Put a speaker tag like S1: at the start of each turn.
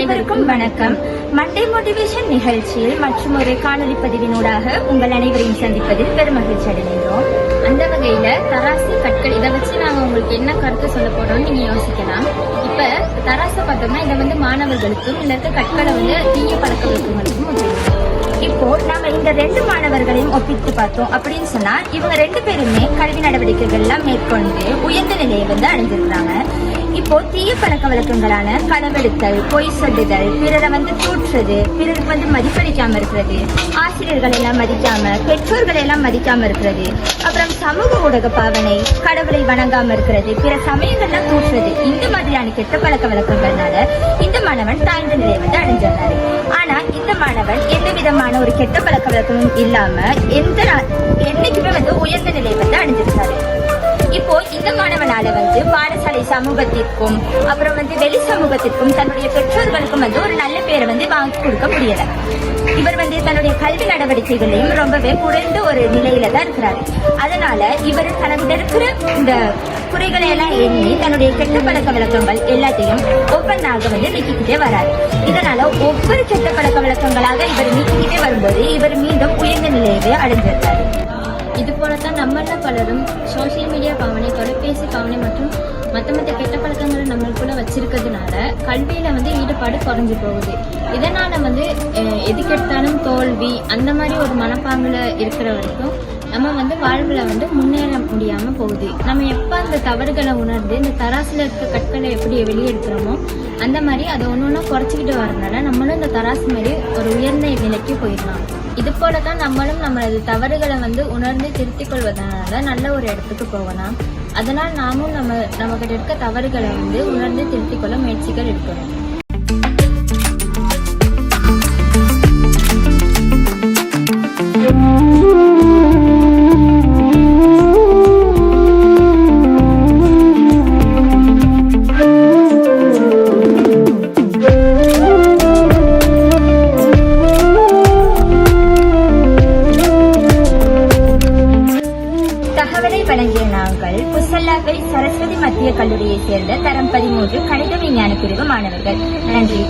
S1: அனைவருக்கும் வணக்கம். Monday motivation நிகழ்ச்சியில் மற்றும் ஒரு காணொலி பதிவினூடாக உங்கள் அனைவரையும் சந்திப்பதில் பெரும் மகிழ்ச்சி அடைகின்றோம். அந்த வகையில தராசு கற்கள் இதை வச்சு நாங்க உங்களுக்கு என்ன கருத்து சொல்ல போறோம்னு நீங்க யோசிக்கலாம். இப்ப தராசை பார்த்தோம்னா இதை மாணவர்களுக்கும் இல்ல கற்களை தீய பழக்க வழக்கங்களுக்கும் இப்போ நாம இந்த 2 மாணவர்களையும் ஒப்பிட்டு பார்த்தோம் அப்படின்னு சொன்னா இவங்க 2 பேருமே கல்வி நடவடிக்கைகள் எல்லாம் மேற்கொண்டு உயர்ந்த நிலையை அடைஞ்சிருக்கிறாங்க. இப்போ தீய பழக்க வழக்கங்களான களவெடுத்தல், பொய் சொல்லுதல், பிறரை தூற்றுறது, பிறருக்கு மதிப்பளிக்காம இருக்கிறது, ஆசிரியர்கள் எல்லாம் மதிக்காம, பெற்றோர்களை எல்லாம் மதிக்காம இருக்கிறது, அப்புறம் சமூக ஊடக பாவனை, கடவுளை வணங்காம இருக்கிறது, பிற சமயங்கள்லாம் தூற்றுறது, இந்த மாதிரியான கெட்ட பழக்க வழக்கங்கள்னால இந்த மாணவன் தாழ்ந்த நிலையை அடைஞ்சிருந்தாரு. ஆனா இந்த மாணவன் எந்த விதமான ஒரு கெட்ட பழக்க வழக்கமும் இல்லாம என்னைக்குமே உயர்ந்த நிலையை அடைஞ்சிருக்காரு. இப்போ இந்த மாணவனால பாடசாலை சமூகத்திற்கும் அப்புறம் வெளி சமூகத்திற்கும் தன்னுடைய பெற்றோர்களுக்கும் ஒரு நல்ல பேரை வாங்கி கொடுக்க முடியல. இவர் தன்னுடைய கல்வி நடவடிக்கைகளையும் ரொம்பவே குறைந்த ஒரு நிலையில தான் இருக்கிறாரு. அதனால இவர் தனக்கு இருக்கிற இந்த குறைகளை எல்லாம் எண்ணி தன்னுடைய கெட்ட பழக்க வழக்கங்கள் எல்லாத்தையும் ஒவ்வொன்றாக நீக்கிக்கிட்டே வராரு. இதனால ஒவ்வொரு கெட்ட பழக்க வழக்கங்களாக இவர் நீக்கிக்கிட்டே வரும்போது இவர் மீண்டும் உயர்ந்த நிலையவே அடைஞ்சிருக்காரு.
S2: இது போலத்தான் நம்மள பலரும் சோசியல் மீடியா பாவனை, தொலைபேசி பாவனை மற்றும் மற்ற கெட்ட பழக்கங்களை நம்மளுக்குள்ள வச்சிருக்கிறதுனால கல்வியில ஈடுபாடு குறைஞ்சு போகுது. இதனால எதுக்கெடுத்தாலும் தோல்வி அந்த மாதிரி ஒரு மனப்பாங்குல இருக்கிற வரைக்கும் நம்ம வாழ்வுல முன்னேற முடியாம போகுது. நம்ம எப்ப அந்த தவறுகளை உணர்ந்து இந்த தராசுல இருக்க கற்களை எப்படி வெளியெடுக்கிறோமோ அந்த மாதிரி அதை ஒன்னொன்னா குறைச்சிக்கிட்டு வரதுனால நம்மளும் இந்த தராசு மாதிரி ஒரு உயர்ந்த நிலைக்கு போயிடலாம். இது போலதான் நம்மளும் நம்மளது தவறுகளை உணர்ந்து திருத்திக் கொள்வதனால நல்ல ஒரு இடத்துக்கு போகலாம். அதனால் நாமும் நம்ம கிட்ட இருக்க தவறுகளை உணர்ந்து திருத்திக் கொள்ள முயற்சிகள் எடுக்கணும்.
S1: தகவலை வழங்கிய நாங்கள் புசல்லாவை சரஸ்வதி மத்திய கல்லூரியை சேர்ந்த தரம் 13 கணித விஞ்ஞான பிரிவு மாணவர்கள். நன்றி.